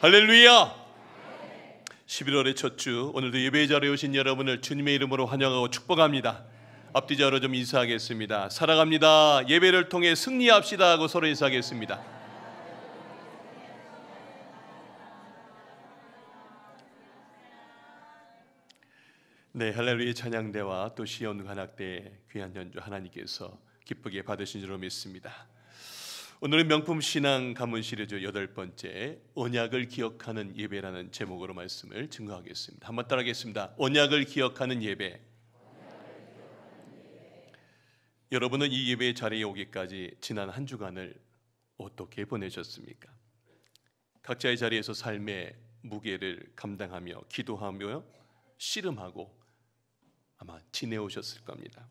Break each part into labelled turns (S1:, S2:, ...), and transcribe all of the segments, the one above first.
S1: 할렐루야! 11월의 첫 주, 오늘도 예배 자리에 오신 여러분을 주님의 이름으로 환영하고 축복합니다. 앞뒤자로 좀 인사하겠습니다. 사랑합니다. 예배를 통해 승리합시다 하고 서로 인사하겠습니다. 네, 할렐루야 찬양대와 또 시온 관악대의 귀한 연주 하나님께서 기쁘게 받으신 줄로 믿습니다. 오늘은 명품 신앙 가문 시리즈 8번째 언약을 기억하는 예배라는 제목으로 말씀을 증거하겠습니다. 한번 따라하겠습니다. 언약을 기억하는 예배. 여러분은 이 예배 자리에 오기까지 지난 한 주간을 어떻게 보내셨습니까? 각자의 자리에서 삶의 무게를 감당하며 기도하며 씨름하고 아마 지내오셨을 겁니다.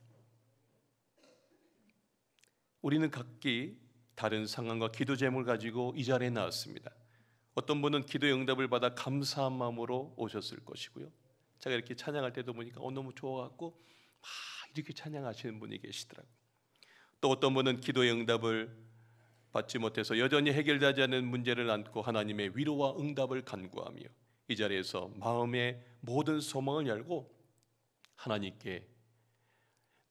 S1: 우리는 각기 다른 상황과 기도 제목을 가지고 이 자리에 나왔습니다. 어떤 분은 기도의 응답을 받아 감사한 마음으로 오셨을 것이고요. 제가 이렇게 찬양할 때도 보니까 너무 좋아갖고 막 이렇게 찬양하시는 분이 계시더라고요. 또 어떤 분은 기도의 응답을 받지 못해서 여전히 해결되지 않은 문제를 안고 하나님의 위로와 응답을 간구하며 이 자리에서 마음의 모든 소망을 열고 하나님께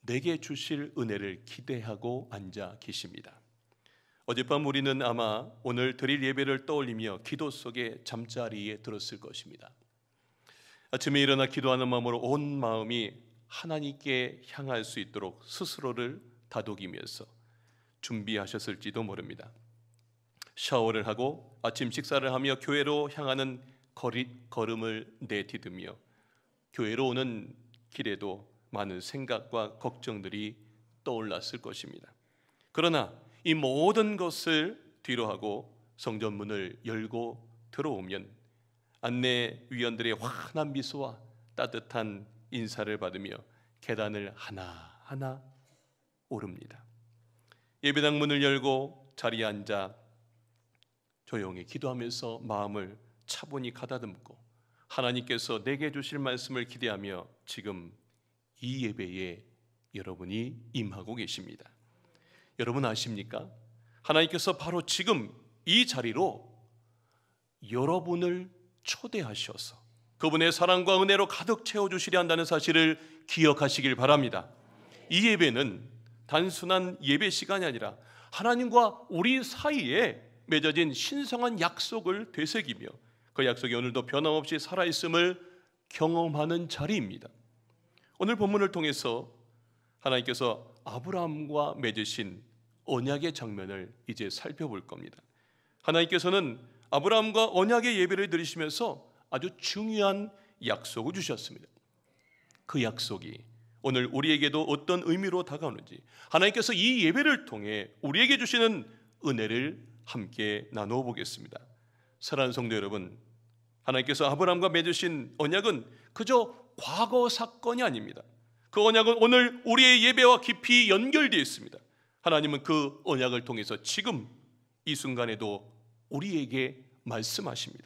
S1: 내게 주실 은혜를 기대하고 앉아 계십니다. 어젯밤 우리는 아마 오늘 드릴 예배를 떠올리며 기도 속에 잠자리에 들었을 것입니다. 아침에 일어나 기도하는 마음으로 온 마음이 하나님께 향할 수 있도록 스스로를 다독이면서 준비하셨을지도 모릅니다. 샤워를 하고 아침 식사를 하며 교회로 향하는 걸음을 내디디며 교회로 오는 길에도 많은 생각과 걱정들이 떠올랐을 것입니다. 그러나 이 모든 것을 뒤로하고 성전문을 열고 들어오면 안내위원들의 환한 미소와 따뜻한 인사를 받으며 계단을 하나하나 오릅니다. 예배당 문을 열고 자리에 앉아 조용히 기도하면서 마음을 차분히 가다듬고 하나님께서 내게 주실 말씀을 기대하며 지금 이 예배에 여러분이 임하고 계십니다. 여러분 아십니까? 하나님께서 바로 지금 이 자리로 여러분을 초대하셔서 그분의 사랑과 은혜로 가득 채워주시려 한다는 사실을 기억하시길 바랍니다. 이 예배는 단순한 예배 시간이 아니라 하나님과 우리 사이에 맺어진 신성한 약속을 되새기며 그 약속이 오늘도 변함없이 살아있음을 경험하는 자리입니다. 오늘 본문을 통해서 하나님께서 아브라함과 맺으신 언약의 장면을 이제 살펴볼 겁니다. 하나님께서는 아브라함과 언약의 예배를 드리시면서 아주 중요한 약속을 주셨습니다. 그 약속이 오늘 우리에게도 어떤 의미로 다가오는지 하나님께서 이 예배를 통해 우리에게 주시는 은혜를 함께 나누어 보겠습니다. 사랑하는 성도 여러분, 하나님께서 아브라함과 맺으신 언약은 그저 과거 사건이 아닙니다. 그 언약은 오늘 우리의 예배와 깊이 연결되어 있습니다. 하나님은 그 언약을 통해서 지금 이 순간에도 우리에게 말씀하십니다.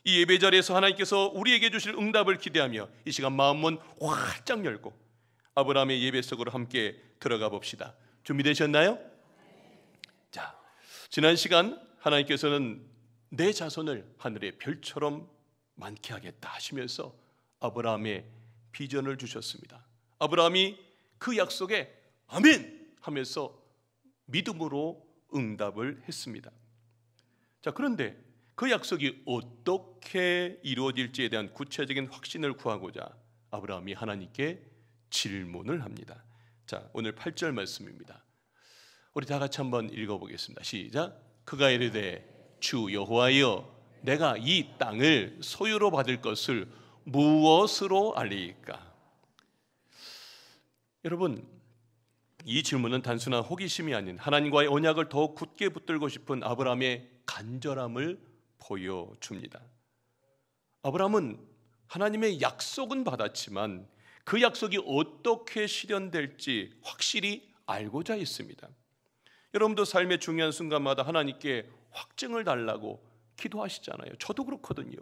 S1: 이 예배 자리에서 하나님께서 우리에게 주실 응답을 기대하며 이 시간 마음문 활짝 열고 아브라함의 예배 속으로 함께 들어가 봅시다. 준비되셨나요? 자, 지난 시간 하나님께서는 내 자손을 하늘의 별처럼 많게 하겠다 하시면서 아브라함의 비전을 주셨습니다. 아브라함이 그 약속에 아멘 하면서 믿음으로 응답을 했습니다. 자, 그런데 그 약속이 어떻게 이루어질지에 대한 구체적인 확신을 구하고자 아브라함이 하나님께 질문을 합니다. 자, 오늘 8절 말씀입니다. 우리 다 같이 한번 읽어보겠습니다. 시작. 그가 이르되 주 여호와여 내가 이 땅을 소유로 받을 것을 무엇으로 알리이까? 여러분, 이 질문은 단순한 호기심이 아닌 하나님과의 언약을 더욱 굳게 붙들고 싶은 아브라함의 간절함을 보여줍니다. 아브라함은 하나님의 약속은 받았지만 그 약속이 어떻게 실현될지 확실히 알고자 했습니다. 여러분도 삶의 중요한 순간마다 하나님께 확증을 달라고 기도하시잖아요. 저도 그렇거든요.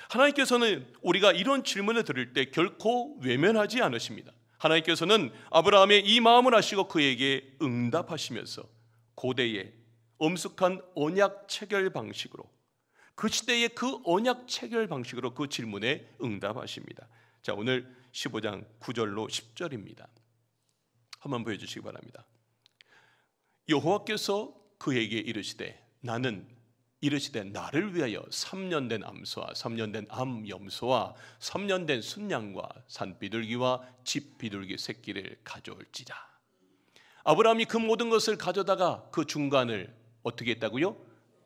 S1: 하나님께서는 우리가 이런 질문을 들을 때 결코 외면하지 않으십니다. 하나님께서는 아브라함의 이 마음을 아시고 그에게 응답하시면서 고대의 엄숙한 언약 체결 방식으로 그 시대의 그 언약 체결 방식으로 그 질문에 응답하십니다. 자, 오늘 15장 9절로 10절입니다. 한번 보여주시기 바랍니다. 여호와께서 그에게 이르시되 나를 위하여 3년 된 암소와 3년 된 암염소와 3년 된 순양과 산비둘기와 집비둘기 새끼를 가져올지라. 아브라함이 그 모든 것을 가져다가 그 중간을 어떻게 했다고요?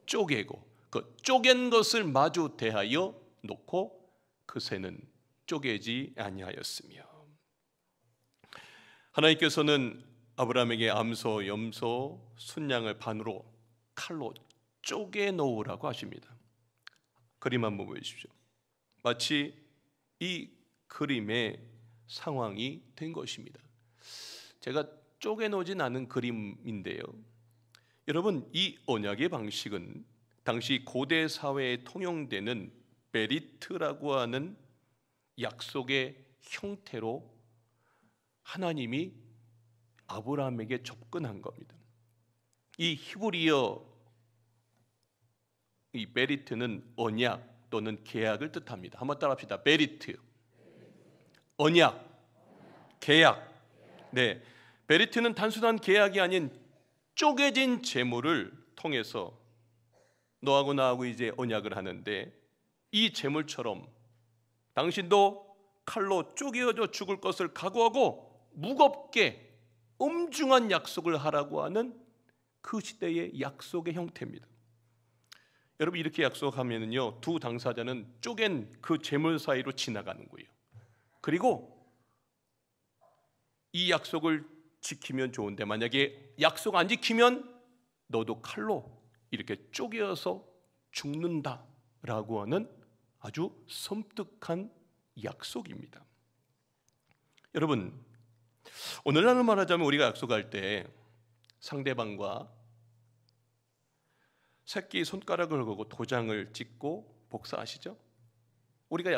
S1: 쪼개고 그 쪼갠 것을 마주 대하여 놓고 그 새는 쪼개지 아니하였으며. 하나님께서는 아브라함에게 암소, 염소, 순양을 반으로 칼로 쪼개 놓으라고 하십니다. 그림 한번 보여주십시오. 마치 이 그림의 상황이 된 것입니다. 제가 쪼개 놓진 않은 그림인데요, 여러분, 이 언약의 방식은 당시 고대 사회에 통용되는 베리트라고 하는 약속의 형태로 하나님이 아브라함에게 접근한 겁니다. 이 히브리어 이 베리트는 언약 또는 계약을 뜻합니다. 한번 따라합시다. 베리트, 언약, 계약. 네, 베리트는 단순한 계약이 아닌 쪼개진 제물을 통해서 너하고 나하고 이제 언약을 하는데, 이 제물처럼 당신도 칼로 쪼개어져 죽을 것을 각오하고 무겁게 엄중한 약속을 하라고 하는 그 시대의 약속의 형태입니다. 여러분, 이렇게 약속하면은요, 두 당사자는 쪼갠 그 제물 사이로 지나가는 거예요. 그리고 이 약속을 지키면 좋은데, 만약에 약속 안 지키면 너도 칼로 이렇게 쪼개어서 죽는다라고 하는 아주 섬뜩한 약속입니다. 여러분, 오늘날로 말하자면 우리가 약속할 때 상대방과 새끼 손가락을 걸고 도장을 찍고 복사하시죠? 우리가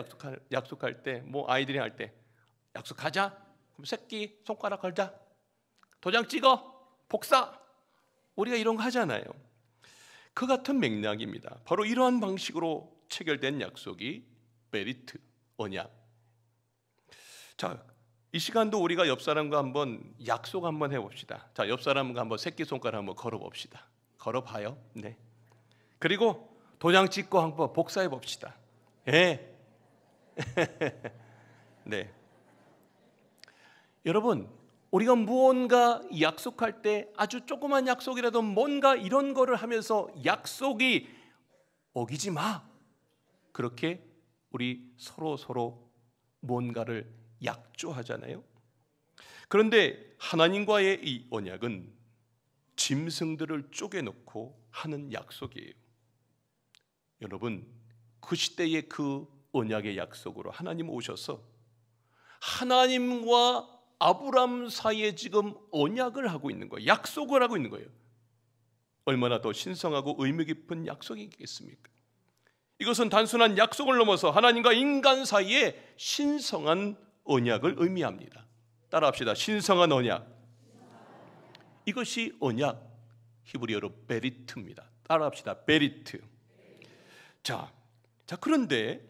S1: 약속할 때, 뭐 아이들이 할 때 약속하자, 그럼 새끼 손가락 걸자, 도장 찍어, 복사, 우리가 이런 거 하잖아요. 그 같은 맥락입니다. 바로 이러한 방식으로 체결된 약속이 베리트, 언약. 자, 이 시간도 우리가 옆 사람과 한번 약속 한번 해봅시다. 자, 옆 사람과 한번 새끼손가락 한번 걸어봅시다. 걸어봐요. 네. 그리고 도장 찍고 한번 복사해 봅시다. 예. 네. 여러분, 우리가 무언가 약속할 때 아주 조그만 약속이라도 뭔가 이런 거를 하면서 약속이 어기지 마, 그렇게 우리 서로 뭔가를 약조하잖아요. 그런데 하나님과의 이 언약은 짐승들을 쪼개놓고 하는 약속이에요. 여러분, 그 시대의 그 언약의 약속으로 하나님 오셔서 하나님과 아브람 사이에 지금 언약을 하고 있는 거예요. 약속을 하고 있는 거예요. 얼마나 더 신성하고 의미 깊은 약속이겠습니까? 이것은 단순한 약속을 넘어서 하나님과 인간 사이에 신성한 언약을 의미합니다. 따라합시다. 신성한 언약. 이것이 언약, 히브리어로 베리트입니다. 따라합시다. 베리트. 자, 그런데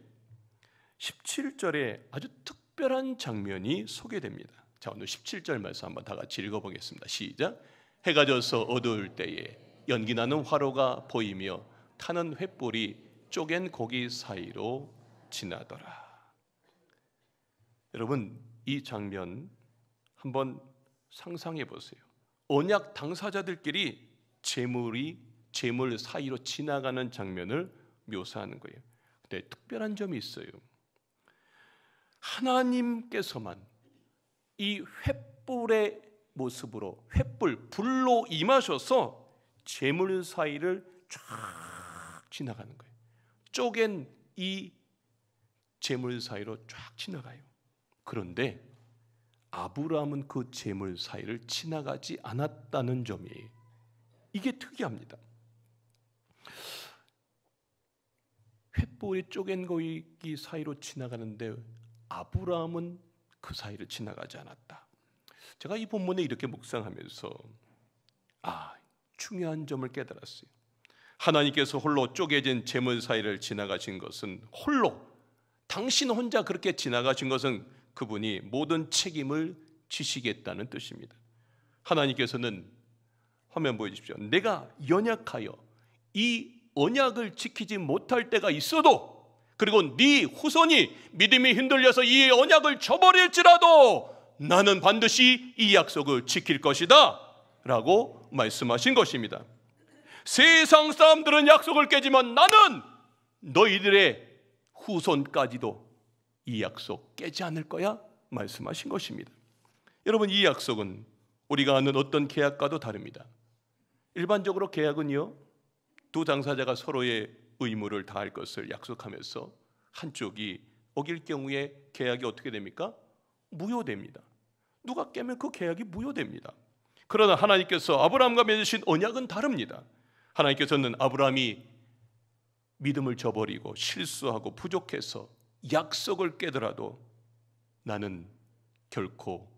S1: 17절에 아주 특별한 장면이 소개됩니다. 자, 오늘 17절 말씀 한번 다 같이 읽어보겠습니다. 시작. 해가 져서 어두울 때에 연기나는 화로가 보이며 타는 횃불이 쪼갠 고기 사이로 지나더라. 여러분, 이 장면 한번 상상해 보세요. 언약 당사자들끼리 제물 사이로 지나가는 장면을 묘사하는 거예요. 근데 특별한 점이 있어요. 하나님께서만 이 횃불의 모습으로, 불로 임하셔서 제물 사이를 쫙 지나가는 거예요. 쪼갠 이 제물 사이로 쫙 지나가요. 그런데 아브라함은 그 제물 사이를 지나가지 않았다는 점이, 이게 특이합니다. 횃불이 쪼갠 고기 사이로 지나가는데 아브라함은 그 사이를 지나가지 않았다. 제가 이 본문에 이렇게 묵상하면서 중요한 점을 깨달았어요. 하나님께서 홀로 쪼개진 재물 사이를 지나가신 것은 홀로 당신 혼자 그렇게 지나가신 것은 그분이 모든 책임을 지시겠다는 뜻입니다. 하나님께서는 화면 보여주십시오. 내가 연약하여 이 언약을 지키지 못할 때가 있어도, 그리고 네 후손이 믿음이 흔들려서 이 언약을 저버릴지라도 나는 반드시 이 약속을 지킬 것이다 라고 말씀하신 것입니다. 세상 사람들은 약속을 깨지만 나는 너희들의 후손까지도 이 약속 깨지 않을 거야 말씀하신 것입니다. 여러분, 이 약속은 우리가 아는 어떤 계약과도 다릅니다. 일반적으로 계약은요, 두 당사자가 서로의 의무를 다할 것을 약속하면서 한쪽이 어길 경우에 계약이 어떻게 됩니까? 무효됩니다. 누가 깨면 그 계약이 무효됩니다. 그러나 하나님께서 아브라함과 맺으신 언약은 다릅니다. 하나님께서는 아브라함이 믿음을 저버리고 실수하고 부족해서 약속을 깨더라도 나는 결코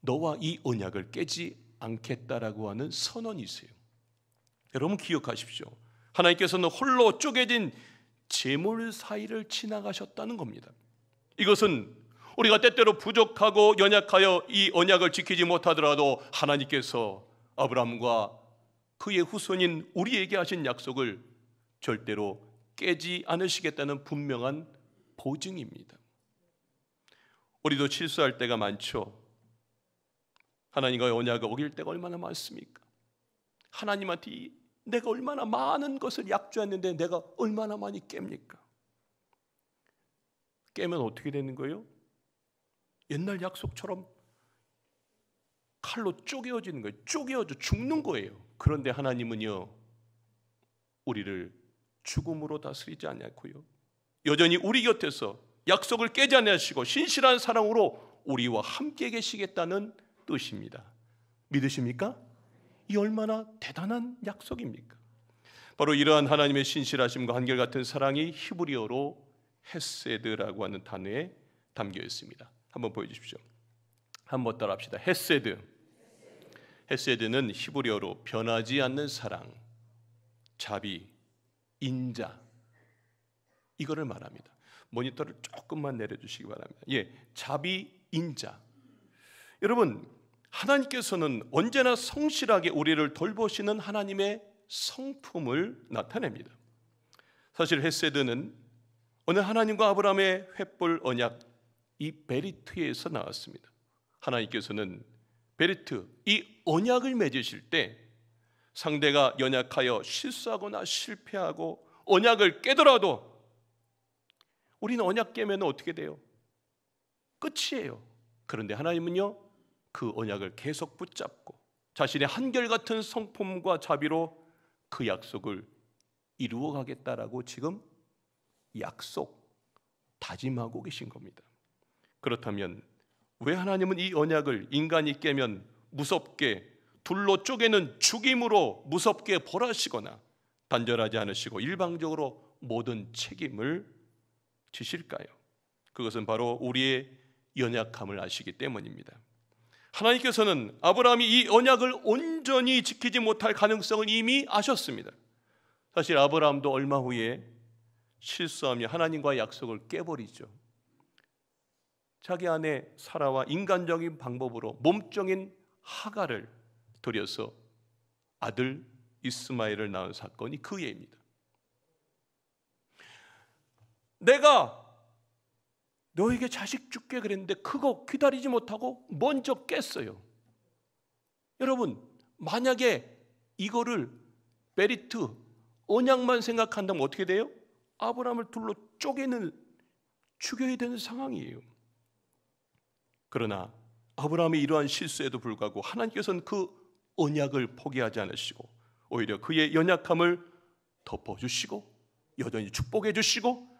S1: 너와 이 언약을 깨지 않겠다라고 하는 선언이세요. 여러분 기억하십시오. 하나님께서는 홀로 쪼개진 재물 사이를 지나가셨다는 겁니다. 이것은 우리가 때때로 부족하고 연약하여 이 언약을 지키지 못하더라도 하나님께서 아브라함과 그의 후손인 우리에게 하신 약속을 절대로 깨지 않으시겠다는 분명한 보증입니다. 우리도 실수할 때가 많죠. 하나님과의 언약을 어길 때가 얼마나 많습니까? 하나님한테 내가 얼마나 많은 것을 약조했는데 내가 얼마나 많이 깹니까? 깨면 어떻게 되는 거예요? 옛날 약속처럼 칼로 쪼개어지는 거예요. 쪼개어져 죽는 거예요. 그런데 하나님은요, 우리를 죽음으로 다스리지 않고요, 여전히 우리 곁에서 약속을 깨지 않으시고 신실한 사랑으로 우리와 함께 계시겠다는 뜻입니다. 믿으십니까? 이 얼마나 대단한 약속입니까? 바로 이러한 하나님의 신실하심과 한결같은 사랑이 히브리어로 헤세드라고 하는 단어에 담겨 있습니다. 한번 보여주십시오. 한번 따라합시다. 헤세드. 헤세드는 히브리어로 변하지 않는 사랑, 자비, 인자, 이거를 말합니다. 모니터를 조금만 내려주시기 바랍니다. 자비, 인자. 여러분, 하나님께서는 언제나 성실하게 우리를 돌보시는 하나님의 성품을 나타냅니다. 사실 헤세드는 오늘 하나님과 아브라함의 횃불 언약, 이 베리트에서 나왔습니다. 하나님께서는 베리트, 이 언약을 맺으실 때 상대가 연약하여 실수하거나 실패하고 언약을 깨더라도 우리는 언약 깨면 어떻게 돼요? 끝이에요. 그런데 하나님은요, 그 언약을 계속 붙잡고 자신의 한결같은 성품과 자비로 그 약속을 이루어 가겠다라고 지금 다짐하고 계신 겁니다. 그렇다면 왜 하나님은 이 언약을 인간이 깨면 무섭게 둘로 쪼개는 죽임으로 무섭게 벌하시거나 단절하지 않으시고 일방적으로 모든 책임을 지실까요? 그것은 바로 우리의 연약함을 아시기 때문입니다. 하나님께서는 아브라함이 이 언약을 온전히 지키지 못할 가능성을 이미 아셨습니다. 사실 아브라함도 얼마 후에 실수하며 하나님과의 약속을 깨버리죠. 자기 아내 사라와 인간적인 방법으로 몸종인 하갈을 들여서 아들 이스마엘을 낳은 사건이 그 예입니다. 내가 너에게 자식 줄게 그랬는데 그거 기다리지 못하고 먼저 깼어요. 여러분, 만약에 이거를 베리트 언약만 생각한다면 어떻게 돼요? 아브라함을 둘로 죽여야 되는 상황이에요. 그러나 아브라함이 이러한 실수에도 불구하고 하나님께서는 그 언약을 포기하지 않으시고 오히려 그의 연약함을 덮어주시고 여전히 축복해 주시고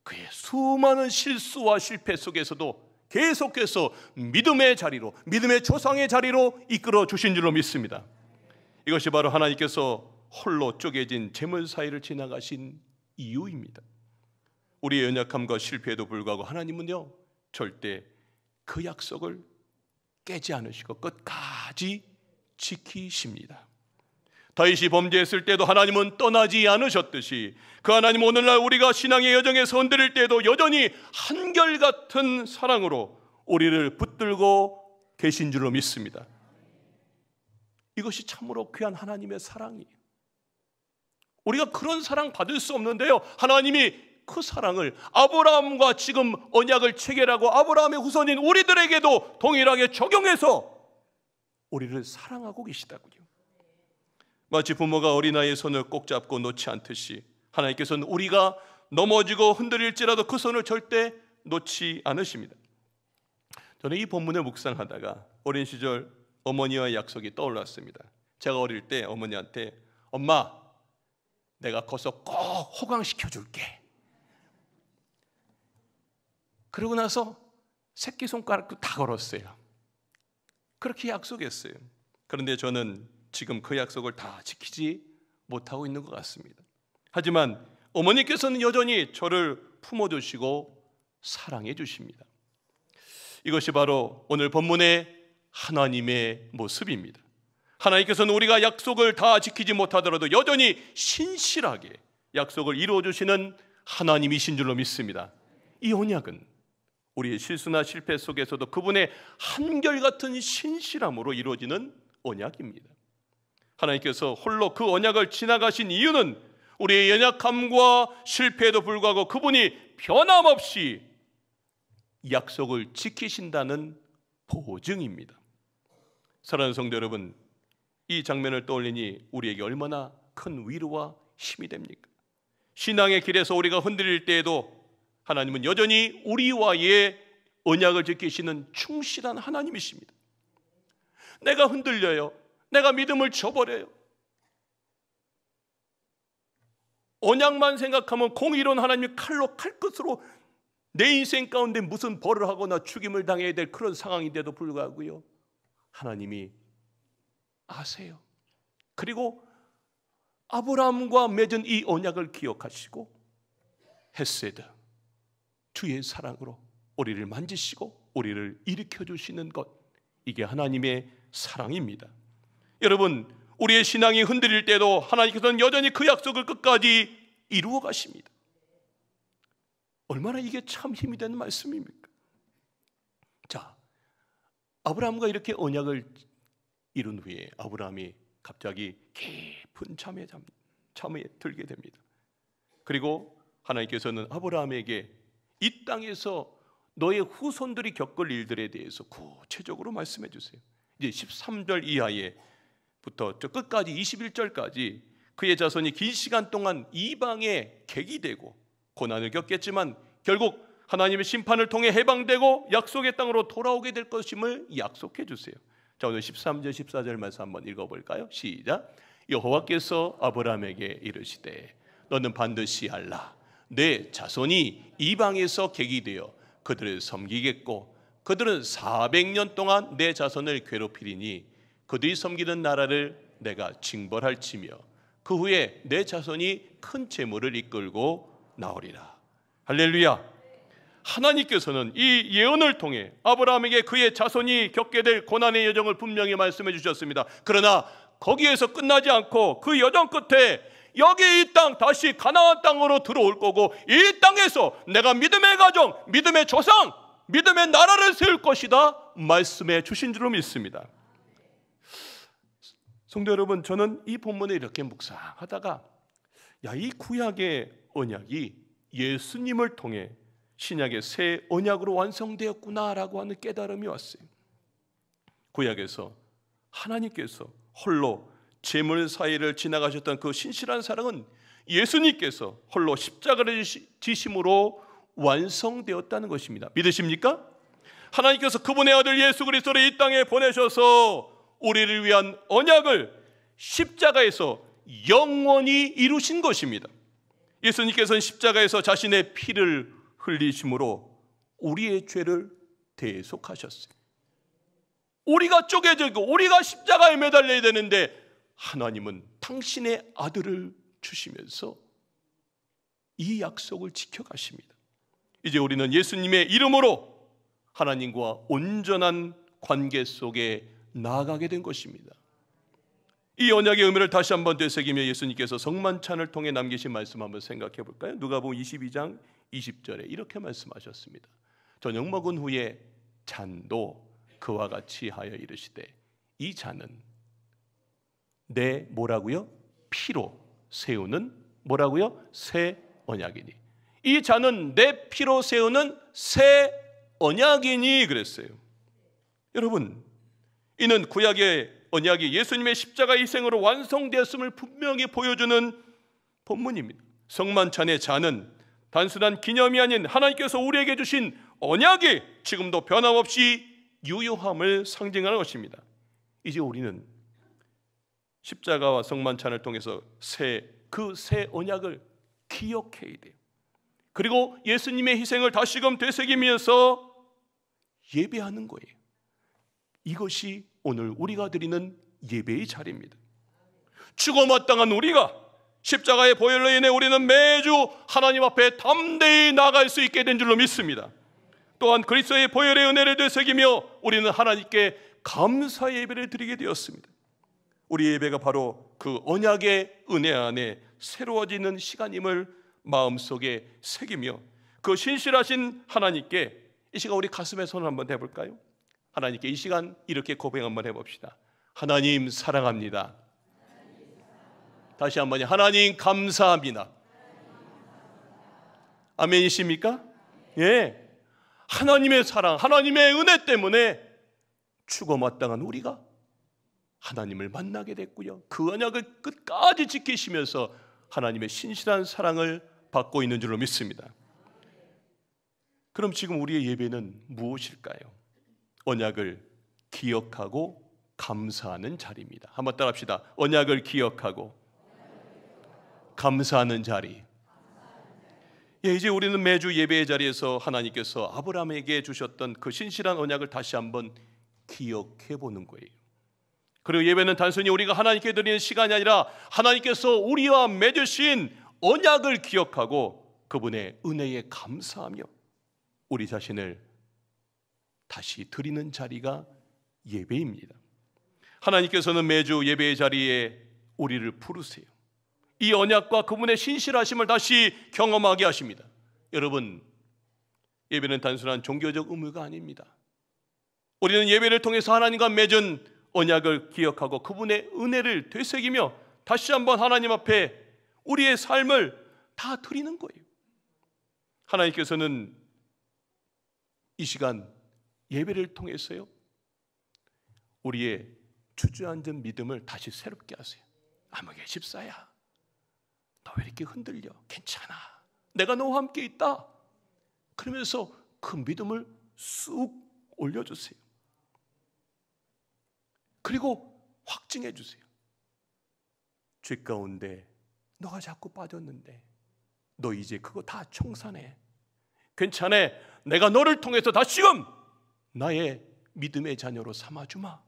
S1: 그의 수많은 실수와 실패 속에서도 계속해서 믿음의 자리로, 믿음의 조상의 자리로 이끌어 주신 줄로 믿습니다. 이것이 바로 하나님께서 홀로 쪼개진 재물 사이를 지나가신 이유입니다. 우리의 연약함과 실패에도 불구하고 하나님은요, 절대 그 약속을 깨지 않으시고 끝까지 지키십니다. 다윗이 범죄했을 때도 하나님은 떠나지 않으셨듯이 그 하나님 오늘날 우리가 신앙의 여정에서 흔들릴 때도 여전히 한결같은 사랑으로 우리를 붙들고 계신 줄로 믿습니다. 이것이 참으로 귀한 하나님의 사랑이에요. 우리가 그런 사랑 받을 수 없는데요, 하나님이 그 사랑을 아브라함과 지금 언약을 체결하고 아브라함의 후손인 우리들에게도 동일하게 적용해서 우리를 사랑하고 계시다고요. 마치 부모가 어린아이의 손을 꼭 잡고 놓지 않듯이 하나님께서는 우리가 넘어지고 흔들릴지라도 그 손을 절대 놓지 않으십니다. 저는 이 본문을 묵상하다가 어린 시절 어머니와의 약속이 떠올랐습니다. 제가 어릴 때 어머니한테 엄마, 내가 커서 꼭 호강시켜줄게. 그러고 나서 새끼손가락도 다 걸었어요. 그렇게 약속했어요. 그런데 저는 지금 그 약속을 다 지키지 못하고 있는 것 같습니다. 하지만 어머니께서는 여전히 저를 품어주시고 사랑해 주십니다. 이것이 바로 오늘 본문의 하나님의 모습입니다. 하나님께서는 우리가 약속을 다 지키지 못하더라도 여전히 신실하게 약속을 이루어주시는 하나님이신 줄로 믿습니다. 이 언약은 우리의 실수나 실패 속에서도 그분의 한결같은 신실함으로 이루어지는 언약입니다. 하나님께서 홀로 그 언약을 지나가신 이유는 우리의 연약함과 실패에도 불구하고 그분이 변함없이 약속을 지키신다는 보증입니다. 사랑하는 성도 여러분, 이 장면을 떠올리니 우리에게 얼마나 큰 위로와 힘이 됩니까? 신앙의 길에서 우리가 흔들릴 때에도 하나님은 여전히 우리와의 언약을 지키시는 충실한 하나님이십니다. 내가 흔들려요. 내가 믿음을 저버려요. 언약만 생각하면 공의로운 하나님이 칼로 칼끝으로 내 인생 가운데 무슨 벌을 하거나 죽임을 당해야 될 그런 상황인데도 불구하고요, 하나님이 아세요. 그리고 아브라함과 맺은 이 언약을 기억하시고 헤세드, 주의 사랑으로 우리를 만지시고 우리를 일으켜 주시는 것, 이게 하나님의 사랑입니다. 여러분, 우리의 신앙이 흔들릴 때도 하나님께서는 여전히 그 약속을 끝까지 이루어 가십니다. 얼마나 이게 참 힘이 되는 말씀입니까? 자, 아브라함과 이렇게 언약을 이룬 후에 아브라함이 갑자기 깊은 잠에 들게 됩니다. 그리고 하나님께서는 아브라함에게 이 땅에서 너의 후손들이 겪을 일들에 대해서 구체적으로 말씀해 주세요. 이제 13절 이하에부터 저 끝까지 21절까지 그의 자손이 긴 시간 동안 이방의 객이 되고 고난을 겪겠지만 결국 하나님의 심판을 통해 해방되고 약속의 땅으로 돌아오게 될 것임을 약속해 주세요. 자, 오늘 13절 14절 말씀 한번 읽어볼까요? 시작. 여호와께서 아브라함에게 이르시되 너는 반드시 알라. 내 자손이 이방에서 객이 되어 그들을 섬기겠고 그들은 400년 동안 내 자손을 괴롭히리니 그들이 섬기는 나라를 내가 징벌할지며 그 후에 내 자손이 큰 재물을 이끌고 나오리라. 할렐루야. 하나님께서는 이 예언을 통해 아브라함에게 그의 자손이 겪게 될 고난의 여정을 분명히 말씀해 주셨습니다. 그러나 거기에서 끝나지 않고 그 여정 끝에 여기 이 땅 다시 가나안 땅으로 들어올 거고 이 땅에서 내가 믿음의 가정, 믿음의 조상, 믿음의 나라를 세울 것이다 말씀해 주신 줄로 믿습니다. 성도 여러분, 저는 이 본문을 이렇게 묵상하다가 이 구약의 언약이 예수님을 통해 신약의 새 언약으로 완성되었구나라고 하는 깨달음이 왔어요. 구약에서 하나님께서 홀로 재물 사이를 지나가셨던 그 신실한 사랑은 예수님께서 홀로 십자가를 지심으로 완성되었다는 것입니다. 믿으십니까? 하나님께서 그분의 아들 예수 그리스도를 이 땅에 보내셔서 우리를 위한 언약을 십자가에서 영원히 이루신 것입니다. 예수님께서는 십자가에서 자신의 피를 흘리심으로 우리의 죄를 대속하셨어요. 우리가 쪼개지고 우리가 십자가에 매달려야 되는데 하나님은 당신의 아들을 주시면서 이 약속을 지켜가십니다. 이제 우리는 예수님의 이름으로 하나님과 온전한 관계 속에 나아가게 된 것입니다. 이 언약의 의미를 다시 한번 되새기며 예수님께서 성만찬을 통해 남기신 말씀 한번 생각해 볼까요? 누가복음 22장 20절에 이렇게 말씀하셨습니다. 저녁 먹은 후에 잔도 그와 같이 하여 이르시되 이 잔은 내 뭐라고요? 피로 세우는 뭐라고요? 새 언약이니. 이 잔은 내 피로 세우는 새 언약이니 그랬어요. 여러분, 이는 구약의 언약이 예수님의 십자가 희생으로 완성되었음을 분명히 보여주는 본문입니다. 성만찬의 잔은 단순한 기념이 아닌 하나님께서 우리에게 주신 언약이 지금도 변함없이 유효함을 상징하는 것입니다. 이제 우리는 십자가와 성만찬을 통해서 그 새 언약을 기억해야 돼요. 그리고 예수님의 희생을 다시금 되새기면서 예배하는 거예요. 이것이 오늘 우리가 드리는 예배의 자리입니다. 죽어마땅한 우리가 십자가의 보혈로 인해 우리는 매주 하나님 앞에 담대히 나아갈 수 있게 된 줄로 믿습니다. 또한 그리스도의 보혈의 은혜를 되새기며 우리는 하나님께 감사 예배를 드리게 되었습니다. 우리 예배가 바로 그 언약의 은혜 안에 새로워지는 시간임을 마음속에 새기며 그 신실하신 하나님께 이 시간 우리 가슴에 손을 한번 대볼까요? 하나님께 이 시간 이렇게 고백 한번 해봅시다. 하나님 사랑합니다. 다시 한번 하나님 감사합니다. 아멘이십니까? 예. 하나님의 사랑, 하나님의 은혜 때문에 죽어마땅한 우리가 하나님을 만나게 됐고요. 그 언약을 끝까지 지키시면서 하나님의 신실한 사랑을 받고 있는 줄로 믿습니다. 그럼 지금 우리의 예배는 무엇일까요? 언약을 기억하고 감사하는 자리입니다. 한번 따라합시다. 언약을 기억하고 감사하는 자리. 예, 이제 우리는 매주 예배의 자리에서 하나님께서 아브라함에게 주셨던 그 신실한 언약을 다시 한번 기억해 보는 거예요. 그리고 예배는 단순히 우리가 하나님께 드리는 시간이 아니라 하나님께서 우리와 맺으신 언약을 기억하고 그분의 은혜에 감사하며 우리 자신을 다시 드리는 자리가 예배입니다. 하나님께서는 매주 예배의 자리에 우리를 부르세요. 이 언약과 그분의 신실하심을 다시 경험하게 하십니다. 여러분, 예배는 단순한 종교적 의무가 아닙니다. 우리는 예배를 통해서 하나님과 맺은 언약을 기억하고 그분의 은혜를 되새기며 다시 한번 하나님 앞에 우리의 삶을 다 드리는 거예요. 하나님께서는 이 시간 예배를 통해서요 우리의 주저앉은 믿음을 다시 새롭게 하세요. 아무개 집사야, 너 왜 이렇게 흔들려? 괜찮아, 내가 너와 함께 있다. 그러면서 그 믿음을 쑥 올려주세요. 그리고 확증해 주세요. 죄 가운데 너가 자꾸 빠졌는데 너 이제 그거 다 청산해. 괜찮아, 내가 너를 통해서 다시금 나의 믿음의 자녀로 삼아주마.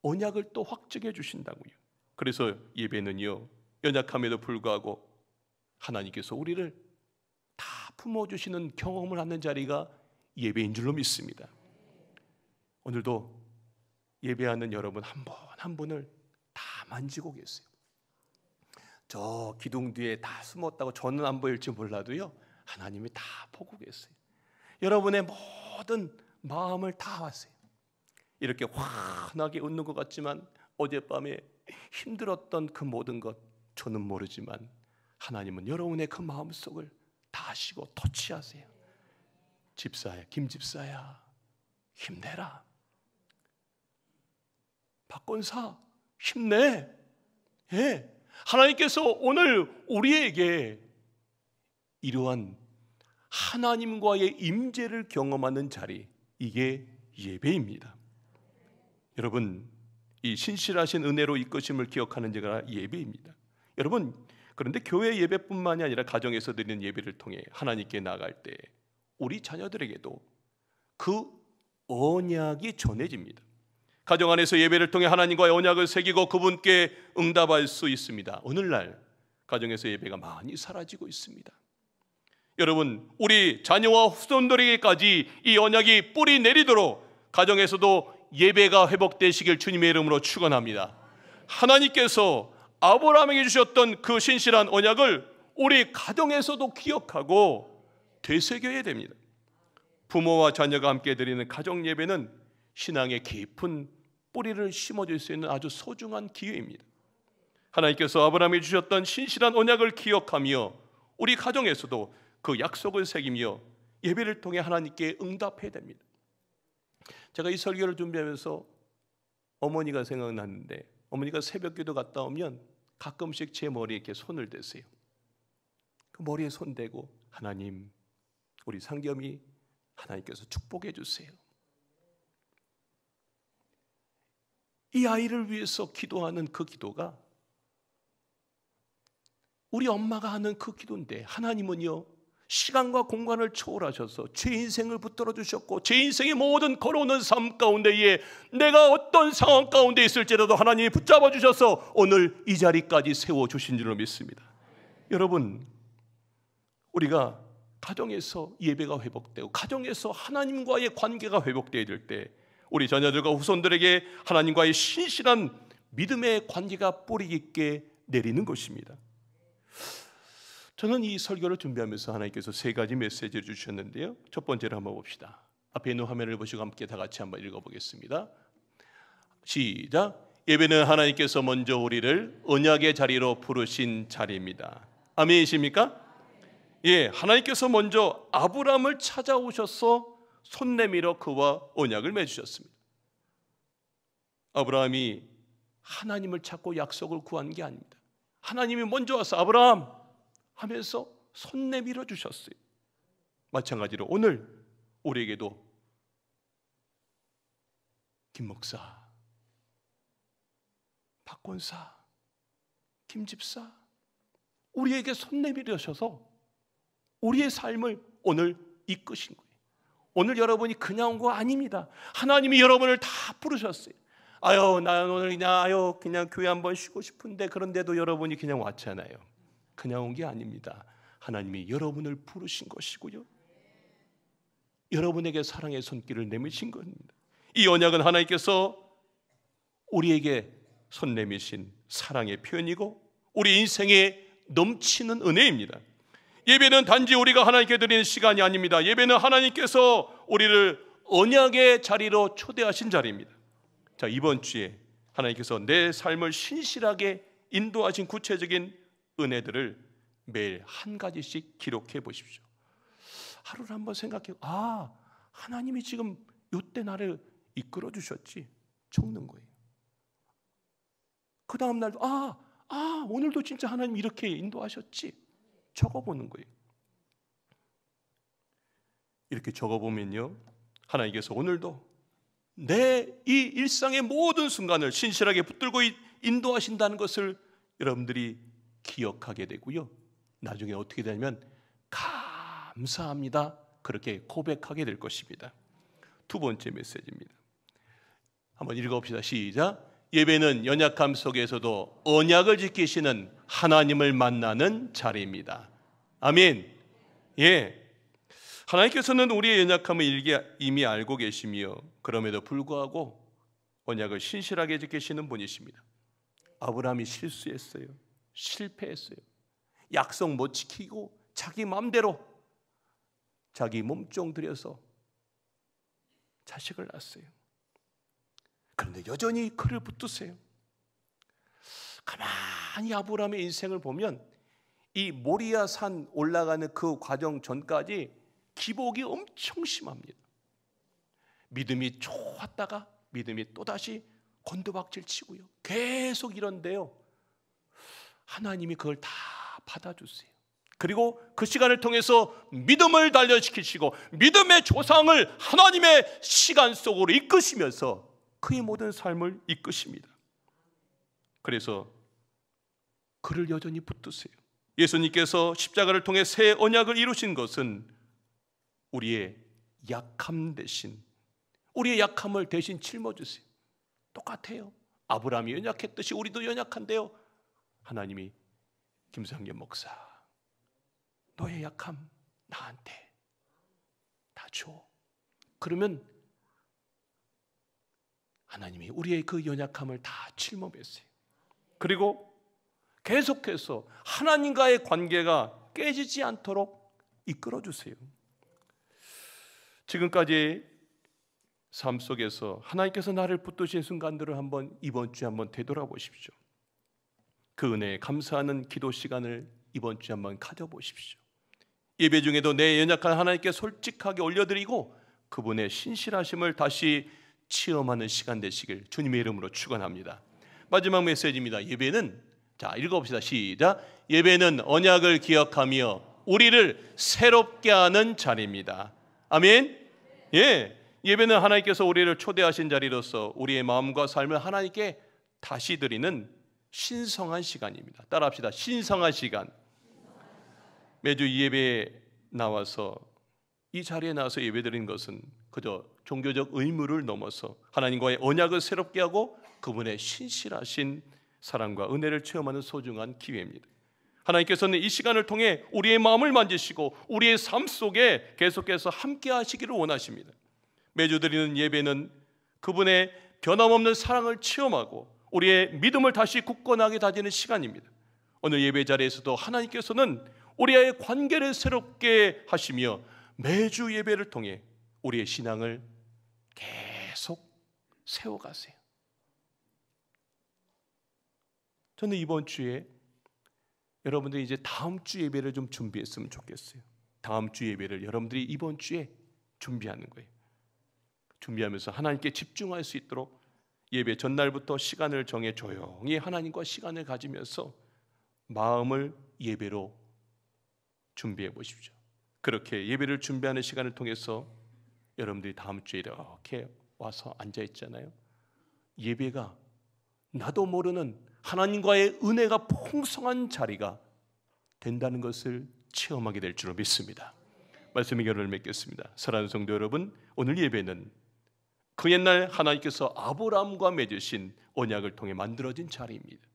S1: 언약을 또 확증해 주신다고요. 그래서 예배는요 연약함에도 불구하고 하나님께서 우리를 다 품어주시는 경험을 하는 자리가 예배인 줄로 믿습니다. 오늘도 예배하는 여러분 한 분 한 분을 다 만지고 계세요. 저 기둥 뒤에 다 숨었다고 저는 안 보일지 몰라도요 하나님이 다 보고 계세요. 여러분의 모든 마음을 다 아세요. 이렇게 환하게 웃는 것 같지만 어젯밤에 힘들었던 그 모든 것 저는 모르지만 하나님은 여러분의 그 마음속을 다 아시고 터치하세요. 집사야, 김 집사야, 힘내라. 박건사, 힘내. 예. 하나님께서 오늘 우리에게 이러한 하나님과의 임재를 경험하는 자리, 이게 예배입니다. 여러분, 이 신실하신 은혜로 이끄심을 기억하는 자가 예배입니다. 여러분, 그런데 교회 예배뿐만이 아니라 가정에서 드리는 예배를 통해 하나님께 나아갈 때 우리 자녀들에게도 그 언약이 전해집니다. 가정 안에서 예배를 통해 하나님과의 언약을 새기고 그분께 응답할 수 있습니다. 오늘날 가정에서 예배가 많이 사라지고 있습니다. 여러분, 우리 자녀와 후손들에게까지 이 언약이 뿌리 내리도록 가정에서도 예배가 회복되시길 주님의 이름으로 축원합니다. 하나님께서 아브라함에게 주셨던 그 신실한 언약을 우리 가정에서도 기억하고 되새겨야 됩니다. 부모와 자녀가 함께 드리는 가정 예배는 신앙의 깊은 뿌리를 심어줄 수 있는 아주 소중한 기회입니다. 하나님께서 아브라함에게 주셨던 신실한 언약을 기억하며 우리 가정에서도 그 약속을 새기며 예배를 통해 하나님께 응답해야 됩니다. 제가 이 설교를 준비하면서 어머니가 생각났는데, 어머니가 새벽기도 갔다 오면 가끔씩 제 머리에 이렇게 손을 대세요. 그 머리에 손 대고, 하나님, 우리 상겸이 하나님께서 축복해 주세요. 이 아이를 위해서 기도하는 그 기도가 우리 엄마가 하는 그 기도인데, 하나님은요 시간과 공간을 초월하셔서 제 인생을 붙들어 주셨고, 제 인생의 모든 걸어오는 삶 가운데에 내가 어떤 상황 가운데 있을지라도 하나님이 붙잡아 주셔서 오늘 이 자리까지 세워주신 줄로 믿습니다. 여러분, 우리가 가정에서 예배가 회복되고 가정에서 하나님과의 관계가 회복되어야 될 때 우리 자녀들과 후손들에게 하나님과의 신실한 믿음의 관계가 뿌리 깊게 내리는 것입니다. 저는 이 설교를 준비하면서 하나님께서 세 가지 메시지를 주셨는데요, 첫 번째로 한번 봅시다. 앞에 있는 화면을 보시고 함께 다 같이 한번 읽어보겠습니다. 시작. 예배는 하나님께서 먼저 우리를 언약의 자리로 부르신 자리입니다. 아멘이십니까? 예, 하나님께서 먼저 아브라함을 찾아오셔서 손 내밀어 그와 언약을 맺으셨습니다. 아브라함이 하나님을 찾고 약속을 구한 게 아닙니다. 하나님이 먼저 와서 아브라함 하면서 손 내밀어 주셨어요. 마찬가지로 오늘 우리에게도 김 목사, 박 권사, 김 집사, 우리에게 손 내밀으셔서 우리의 삶을 오늘 이끄신 거예요. 오늘 여러분이 그냥 온 거 아닙니다. 하나님이 여러분을 다 부르셨어요. 아유, 나는 오늘 그냥 교회 한번 쉬고 싶은데, 그런데도 여러분이 그냥 왔잖아요. 그냥 온 게 아닙니다. 하나님이 여러분을 부르신 것이고요, 여러분에게 사랑의 손길을 내미신 겁니다. 이 언약은 하나님께서 우리에게 손 내미신 사랑의 표현이고 우리 인생에 넘치는 은혜입니다. 예배는 단지 우리가 하나님께 드리는 시간이 아닙니다. 예배는 하나님께서 우리를 언약의 자리로 초대하신 자리입니다. 자, 이번 주에 하나님께서 내 삶을 신실하게 인도하신 구체적인 은혜들을 매일 한 가지씩 기록해 보십시오. 하루를 한번 생각해요. 아, 하나님이 지금 이때 나를 이끌어 주셨지, 적는 거예요. 그 다음 날도 오늘도 진짜 하나님 이렇게 인도하셨지, 적어보는 거예요. 이렇게 적어보면요, 하나님께서 오늘도 내 이 일상의 모든 순간을 신실하게 붙들고 인도하신다는 것을 여러분들이 기억하게 되고요, 나중에 어떻게 되냐면 감사합니다, 그렇게 고백하게 될 것입니다. 두 번째 메시지입니다. 한번 읽어봅시다. 시작. 예배는 연약함 속에서도 언약을 지키시는 하나님을 만나는 자리입니다. 아멘. 예, 하나님께서는 우리의 연약함을 이미 알고 계시며 그럼에도 불구하고 언약을 신실하게 지키시는 분이십니다. 아브라함이 실수했어요. 실패했어요. 약속 못 지키고 자기 마음대로 자기 몸종 들여서 자식을 낳았어요. 그런데 여전히 그를 붙드세요. 가만히 아브라함의 인생을 보면 이 모리아 산 올라가는 그 과정 전까지 기복이 엄청 심합니다. 믿음이 좋았다가 믿음이 또다시 곤두박질 치고요, 계속 이런데요, 하나님이 그걸 다 받아주세요. 그리고 그 시간을 통해서 믿음을 단련시키시고 믿음의 조상을 하나님의 시간 속으로 이끄시면서 그의 모든 삶을 이끄십니다. 그래서 그를 여전히 붙드세요. 예수님께서 십자가를 통해 새 언약을 이루신 것은 우리의 약함 대신, 우리의 약함을 대신 짊어주세요. 똑같아요. 아브라함이 연약했듯이 우리도 연약한데요, 하나님이 김상겸 목사, 너의 약함 나한테 다 줘. 그러면 하나님이 우리의 그 연약함을 다 짊어졌어요. 그리고 계속해서 하나님과의 관계가 깨지지 않도록 이끌어 주세요. 지금까지 삶 속에서 하나님께서 나를 붙드신 순간들을 이번 주에 한번 되돌아보십시오. 그 은혜에 감사하는 기도 시간을 이번 주에 한번 가져보십시오. 예배 중에도 내 연약한 하나님께 솔직하게 올려드리고 그분의 신실하심을 다시 체험하는 시간 되시길 주님의 이름으로 축원합니다. 마지막 메시지입니다. 예배는, 자, 읽어봅시다. 시작. 예배는 언약을 기억하며 우리를 새롭게 하는 자리입니다. 아멘. 예, 예배는 하나님께서 우리를 초대하신 자리로서 우리의 마음과 삶을 하나님께 다시 드리는 신성한 시간입니다. 따라합시다. 신성한 시간. 매주 예배에 나와서, 이 자리에 나와서 예배드리는 것은 그저 종교적 의무를 넘어서 하나님과의 언약을 새롭게 하고 그분의 신실하신 사랑과 은혜를 체험하는 소중한 기회입니다. 하나님께서는 이 시간을 통해 우리의 마음을 만지시고 우리의 삶 속에 계속해서 함께 하시기를 원하십니다. 매주 드리는 예배는 그분의 변함없는 사랑을 체험하고 우리의 믿음을 다시 굳건하게 다지는 시간입니다. 오늘 예배 자리에서도 하나님께서는 우리의 관계를 새롭게 하시며 매주 예배를 통해 우리의 신앙을 계속 세워가세요. 저는 이번 주에 여러분들이 이제 다음 주 예배를 좀 준비했으면 좋겠어요. 다음 주 예배를 여러분들이 이번 주에 준비하는 거예요. 준비하면서 하나님께 집중할 수 있도록 예배 전날부터 시간을 정해 조용히 하나님과 시간을 가지면서 마음을 예배로 준비해 보십시오. 그렇게 예배를 준비하는 시간을 통해서 여러분들이 다음 주에 이렇게 와서 앉아 있잖아요. 예배가 나도 모르는 하나님과의 은혜가 풍성한 자리가 된다는 것을 체험하게 될 줄로 믿습니다. 말씀의 결론을 맺겠습니다. 사랑하는 성도 여러분, 오늘 예배는 그 옛날 하나님께서 아브라함과 맺으신 언약을 통해 만들어진 자리입니다.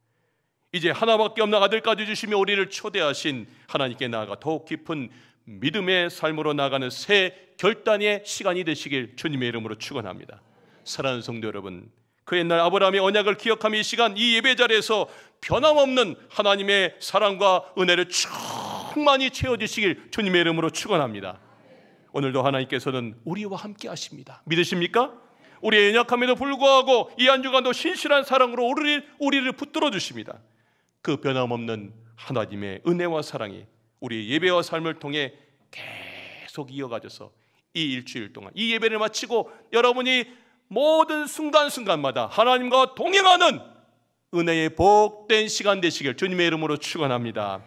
S1: 이제 하나밖에 없는 아들까지 주시며 우리를 초대하신 하나님께 나아가 더욱 깊은 믿음의 삶으로 나아가는 새 결단의 시간이 되시길 주님의 이름으로 축원합니다. 사랑하는 성도 여러분, 그 옛날 아브라함의 언약을 기억하며 이 시간 이 예배 자리에서 변함없는 하나님의 사랑과 은혜를 충만히 채워주시길 주님의 이름으로 축원합니다. 오늘도 하나님께서는 우리와 함께 하십니다. 믿으십니까? 우리의 연약함에도 불구하고 이 한 주간도 신실한 사랑으로 우리를 붙들어 주십니다. 그 변함없는 하나님의 은혜와 사랑이 우리의 예배와 삶을 통해 계속 이어가져서 이 일주일 동안 이 예배를 마치고 여러분이 모든 순간순간마다 하나님과 동행하는 은혜의 복된 시간 되시길 주님의 이름으로 축원합니다.